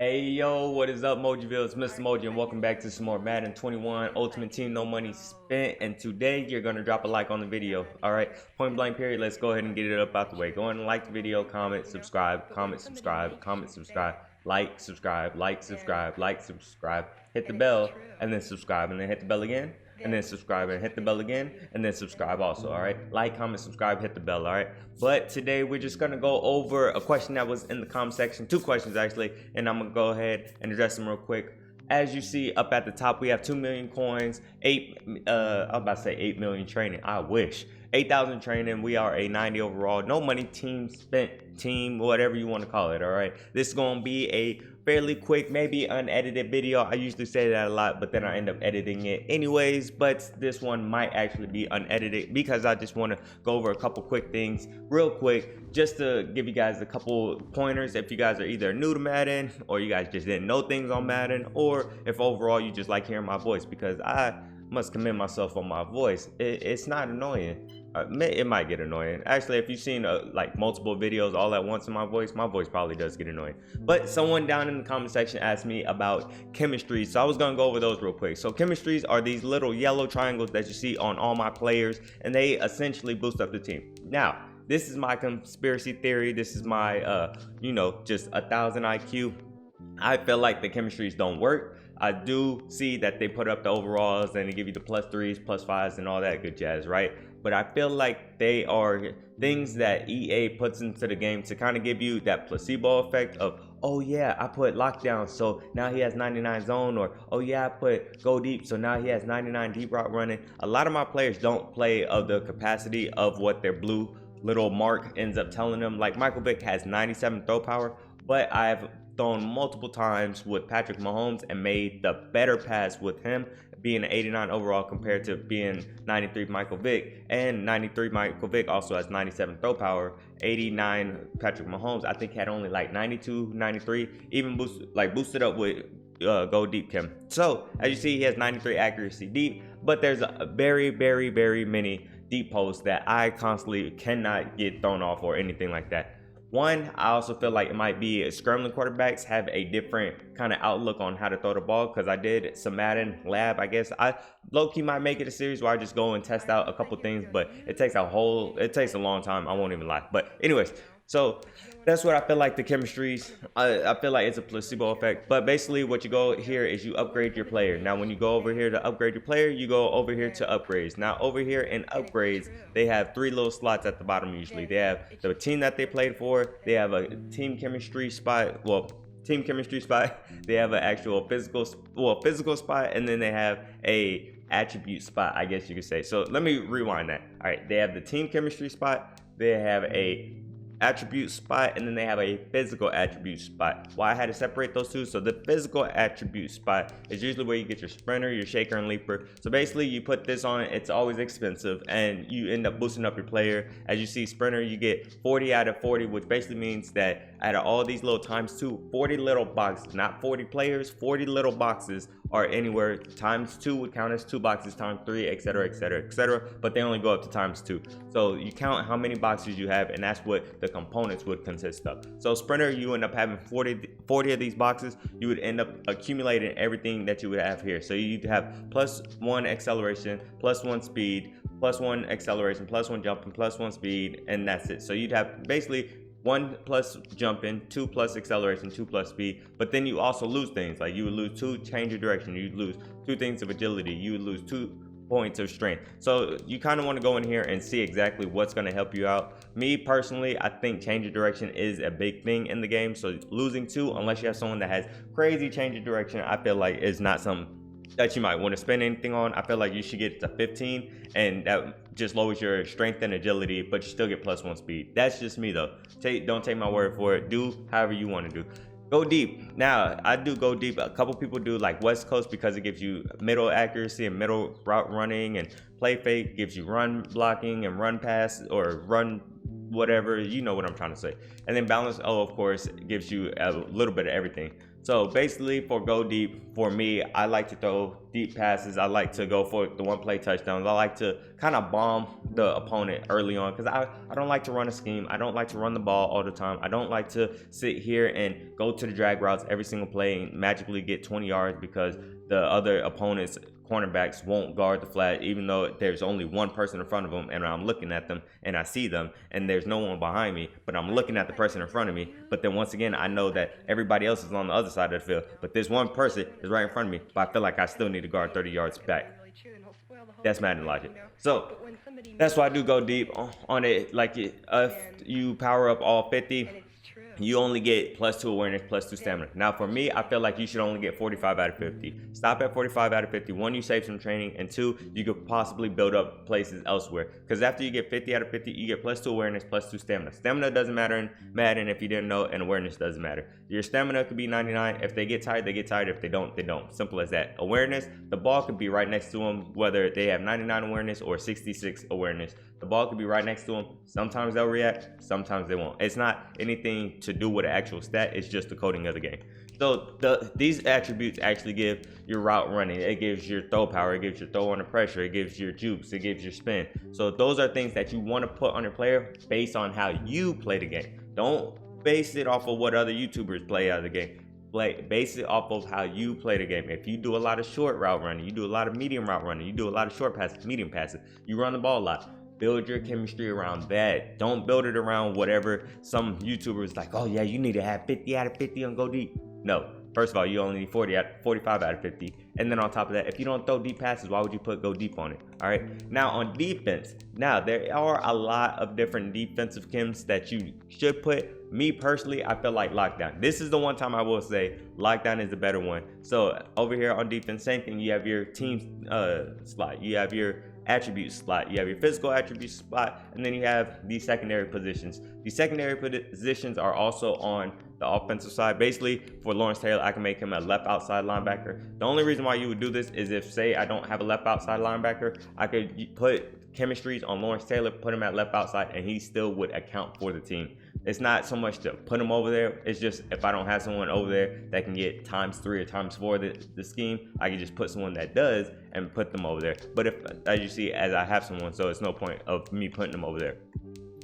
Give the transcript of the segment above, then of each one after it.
Hey yo, what is up, Mojiville? It's Mr. Moji, and welcome back to some more Madden 21 Ultimate Team No Money Spent. And today you're gonna drop a like on the video. All right, point blank period. Let's go ahead and get it up out the way. Go ahead and like the video, comment, subscribe, comment, subscribe, comment, subscribe, like, subscribe, like, subscribe, like, subscribe. Hit the bell and then subscribe, and then hit the bell again. And then subscribe and hit the bell again, and then subscribe also. All right, like, comment, subscribe, hit the bell. All right, but today we're just gonna go over a question that was in the comment section, two questions actually, and I'm gonna go ahead and address them real quick. As you see up at the top, we have 2 million coins, I was about to say 8 million training. I wish. 8,000 training. We are a 90 overall, no money team, spent team, whatever you want to call it. All right, this is gonna be a fairly quick, maybe unedited video. I usually say that a lot, but then I end up editing it anyways. But this one might actually be unedited because I just want to go over a couple quick things real quick, just to give you guys a couple pointers if you guys are either new to Madden, or you guys just didn't know things on Madden, or if overall you just like hearing my voice, because I must commend myself on my voice. It's not annoying. It might get annoying. Actually, if you've seen like multiple videos all at once in my voice probably does get annoying. But someone down in the comment section asked me about chemistries, so I was gonna go over those real quick. So chemistries are these little yellow triangles that you see on all my players, and they essentially boost up the team. Now, this is my conspiracy theory. This is my, just 1,000 IQ. I feel like the chemistries don't work. I do see that they put up the overalls and they give you the +3s, +5s, and all that good jazz, right? But I feel like they are things that EA puts into the game to kind of give you that placebo effect of, oh yeah, I put lockdown, so now he has 99 zone, or oh yeah, I put go deep, so now he has 99 deep route running. A lot of my players don't play of the capacity of what their blue little mark ends up telling them. Like Michael Vick has 97 throw power, but I've thrown multiple times with Patrick Mahomes and made the better pass with him being an 89 overall compared to being 93 Michael Vick. And 93 Michael Vick also has 97 throw power. 89 Patrick Mahomes, I think, had only like 92, 93, even boosted up with go deep Chem. So as you see, he has 93 accuracy deep, but there's a very, very, very many deep posts that I constantly cannot get thrown off or anything like that. One, I also feel like it might be scrambling quarterbacks have a different kind of outlook on how to throw the ball, because I did some Madden lab. I guess I low-key might make it a series where I just go and test out a couple things, but it takes a long time. I won't even lie. But anyways, so that's what I feel like the chemistries. I feel like it's a placebo effect. But basically what you go here is you upgrade your player. Now when you go over here to upgrade your player, you go over here to upgrades. Now over here in upgrades, they have 3 little slots at the bottom usually. They have the team that they played for. They have a team chemistry spot. Well, team chemistry spot. They have an actual physical spot, and then they have a attribute spot, I guess you could say. So let me rewind that. All right, they have the team chemistry spot. They have a attribute spot, and then they have a physical attribute spot. Why I had to separate those two: so the physical attribute spot is usually where you get your sprinter, your shaker, and leaper. So basically you put this on, it's always expensive, and you end up boosting up your player. As you see, sprinter, you get 40 out of 40, which basically means that out of all these little ×2, 40 little boxes, not 40 players, 40 little boxes are anywhere. ×2 would count as 2 boxes, ×3, etc., etc., etc., but they only go up to ×2. So you count how many boxes you have, and that's what the components would consist of. So sprinter, you end up having 40 of these boxes. You would end up accumulating everything that you would have here. So you'd have +1 acceleration, +1 speed, +1 acceleration, +1 jumping, +1 speed, and that's it. So you'd have basically 1 plus jumping, 2 plus acceleration, 2 plus speed. But then you also lose things, like you would lose 2 change of direction, you'd lose 2 things of agility, you would lose 2 points of strength. So you kind of want to go in here and see exactly what's going to help you out. Me personally, I think change of direction is a big thing in the game. So losing 2, unless you have someone that has crazy change of direction, I feel like is not something that you might want to spend anything on. I feel like you should get to 15, and that just lowers your strength and agility, but you still get +1 speed. That's just me though. Don't take my word for it. Do however you want to do. Go deep. Now, I do go deep. A couple people do like West Coast because it gives you middle accuracy and middle route running, and play fake gives you run blocking and run pass or run whatever, you know what I'm trying to say. And then balance, of course, gives you a little bit of everything. So basically, for go deep, for me, I like to throw deep passes. I like to go for the one play touchdowns. I like to kind of bomb the opponent early on because I don't like to run a scheme. I don't like to run the ball all the time. I don't like to sit here and go to the drag routes every single play and magically get 20 yards because the other opponent's cornerbacks won't guard the flat, even though there's only one person in front of them and I'm looking at them and I see them and there's no one behind me, but I'm looking at the person in front of me. But then once again, I know that everybody else is on the other sside of the field, but this one person is right in front of me, but I feel like I still need to guard 30 yards back. That's Madden logic. So that's why I do go deep on it. Like if you power up all 50, you only get +2 awareness, +2 stamina. Now for me, I feel like you should only get 45 out of 50. Stop at 45 out of 50. One, you save some training, and two, you could possibly build up places elsewhere. Because after you get 50 out of 50, you get +2 awareness, +2 stamina. Stamina doesn't matter in Madden if you didn't know, and awareness doesn't matter. Your stamina could be 99. If they get tired, they get tired. If they don't, they don't. Simple as that. Awareness, the ball could be right next to them, whether they have 99 awareness or 66 awareness. The ball could be right next to them. Sometimes they'll react, sometimes they won't. It's not anything to do with an actual stat, it's just the coding of the game. So these attributes actually give your route running. It gives your throw power, it gives your throw under pressure, it gives your jukes, it gives your spin. So those are things that you want to put on your player based on how you play the game. Don't base it off of what other YouTubers play out of the game. Base it off of how you play the game. If you do a lot of short route running, you do a lot of medium route running, you do a lot of short passes, medium passes, you run the ball a lot. Build your chemistry around that. Don't build it around whatever some YouTubers like, oh yeah, you need to have 50 out of 50 on go deep. No. First of all, you only need 45 out of 50. And then on top of that, if you don't throw deep passes, why would you put go deep on it? All right. Now on defense, now there are a lot of different defensive chems that you should put. Me personally, I feel like lockdown. This is the one time I will say lockdown is the better one. So over here on defense, same thing. You have your team slot. You have your attribute slot, you have your physical attribute slot, and then you have these secondary positions. These secondary positions are also on the offensive side. Basically, for Lawrence Taylor, I can make him a left outside linebacker. The only reason why you would do this is if, say, I don't have a left outside linebacker, I could put chemistries on Lawrence Taylor, put him at left outside, and he still would account for the team. It's not so much to put him over there. It's just if I don't have someone over there that can get ×3 or ×4 the scheme, I can just put someone that does and put them over there. But if, as you see, as I have someone, so it's no point of me putting them over there.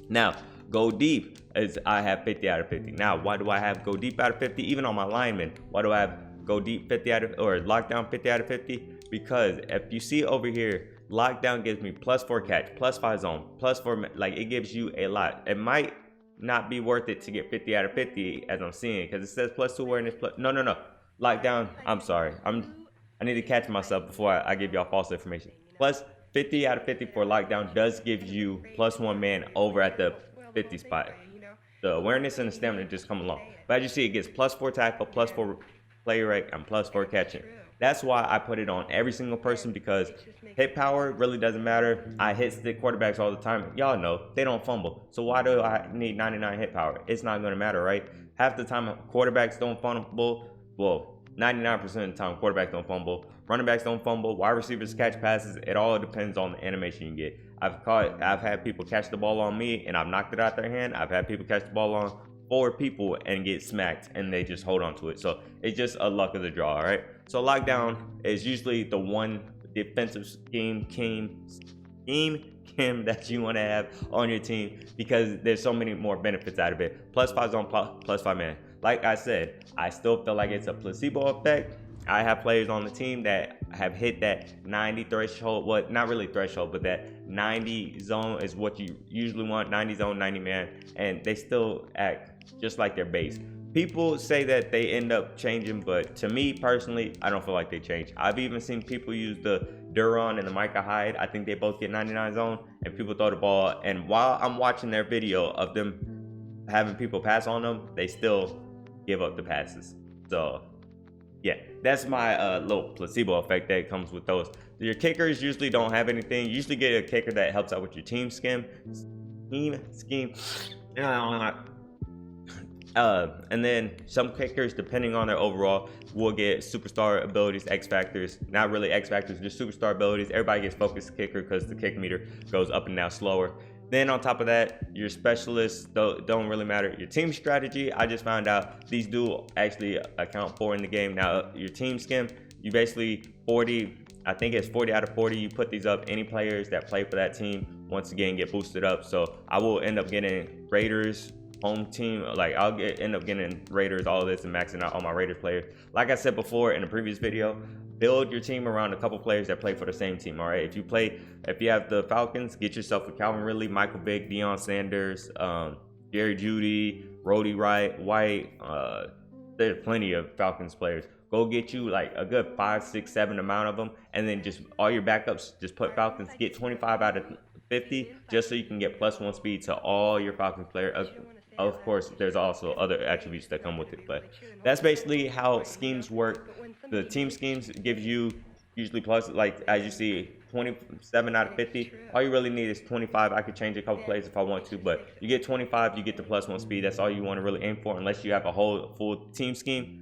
Now, go deep is I have 50 out of 50. Now, why do I have go deep out of 50? Even on my linemen, why do I have go deep 50 out of, or lockdown 50 out of 50? Because if you see over here, lockdown gives me +4 catch, +5 zone, +4, like it gives you a lot. It might not be worth it to get 50 out of 50 as I'm seeing, because it says +2 awareness, no. Lockdown, I'm sorry. I need to catch myself before I give y'all false information. Plus 50 out of 50 for lockdown does give you +1 man over at the 50 spot. The awareness and the stamina just come along. But as you see, it gets +4 tackle, +4 play rate, and +4 catching. That's why I put it on every single person, because hit power really doesn't matter. I hit stick quarterbacks all the time. Y'all know they don't fumble. So why do I need 99 hit power? It's not going to matter, right? Half the time quarterbacks don't fumble. Well, 99% of the time quarterbacks don't fumble. Running backs don't fumble. Wide receivers catch passes. It all depends on the animation you get. I've had people catch the ball on me and I've knocked it out their hand. I've had people catch the ball on 4 people and get smacked and they just hold on to it. So it's just a luck of the draw, all right? So lockdown is usually the one defensive scheme that you want to have on your team, because there's so many more benefits out of it. +5 zone, +5 man. Like I said, I still feel like it's a placebo effect. I have players on the team that have hit that 90 threshold. Well, not really threshold, but that 90 zone is what you usually want. 90 zone, 90 man, and they still act just like their base. People say that they end up changing, but to me personally, I don't feel like they change. I've even seen people use the Duron and the Micah Hyde. I think they both get 99 zone, and people throw the ball. And while I'm watching their video of them having people pass on them, they still give up the passes. So yeah, that's my little placebo effect that comes with those. Your kickers usually don't have anything. You usually get a kicker that helps out with your team scheme. And then some kickers, depending on their overall, will get superstar abilities, X factors. Not really X factors, just superstar abilities. Everybody gets focused kicker because the kick meter goes up and down slower. Then on top of that, your specialists don't really matter. Your team strategy, I just found out these do actually account for in the game. Now, your team skim, you basically 40, I think it's 40 out of 40. You put these up, any players that play for that team, once again, get boosted up. So I will end up getting Raiders, home team, like end up getting Raiders, all of this, and maxing out all my Raiders players. Like I said before in the previous video, build your team around a couple players that play for the same team. All right, if you have the Falcons, get yourself a Calvin Ridley, Michael Vick, Deion Sanders, Jerry Jeudy, Roddy White. There's plenty of Falcons players. Go get you like a good 5, 6, 7 amount of them, and then just all your backups, just put Falcons. Get 25 out of 50, just so you can get +1 speed to all your Falcons players. Of course, there's also other attributes that come with it, but that's basically how schemes work. The team schemes gives you usually plus, like as you see, 27 out of 50. All you really need is 25. I could change a couple plays if I want to, but you get 25, you get the +1 speed. That's all you want to really aim for, unless you have a whole full team scheme.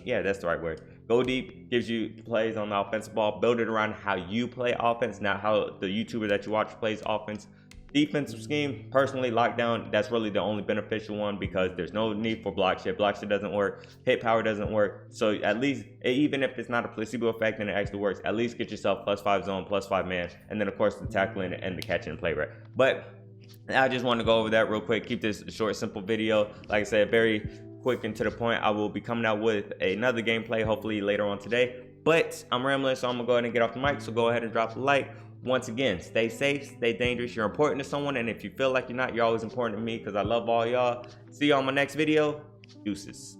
Yeah, that's the right word. Go deep gives you plays on the offensive ball. Build it around how you play offense, not how the YouTuber that you watch plays offense. Defensive scheme, personally, lockdown, that's really the only beneficial one, because there's no need for block shit. Block shit doesn't work. Hit power doesn't work. So at least, even if it's not a placebo effect and it actually works, at least get yourself +5 zone, +5 man, and then of course the tackling and the catching and play right. But I just want to go over that real quick. Keep this a short, simple video. Like I said, very quick and to the point. I will be coming out with another gameplay hopefully later on today. But I'm rambling, so I'm gonna go ahead and get off the mic. So go ahead and drop a like. Once again, stay safe, stay dangerous. You're important to someone, and if you feel like you're not, you're always important to me, because I love all y'all. See you on my next video. Deuces.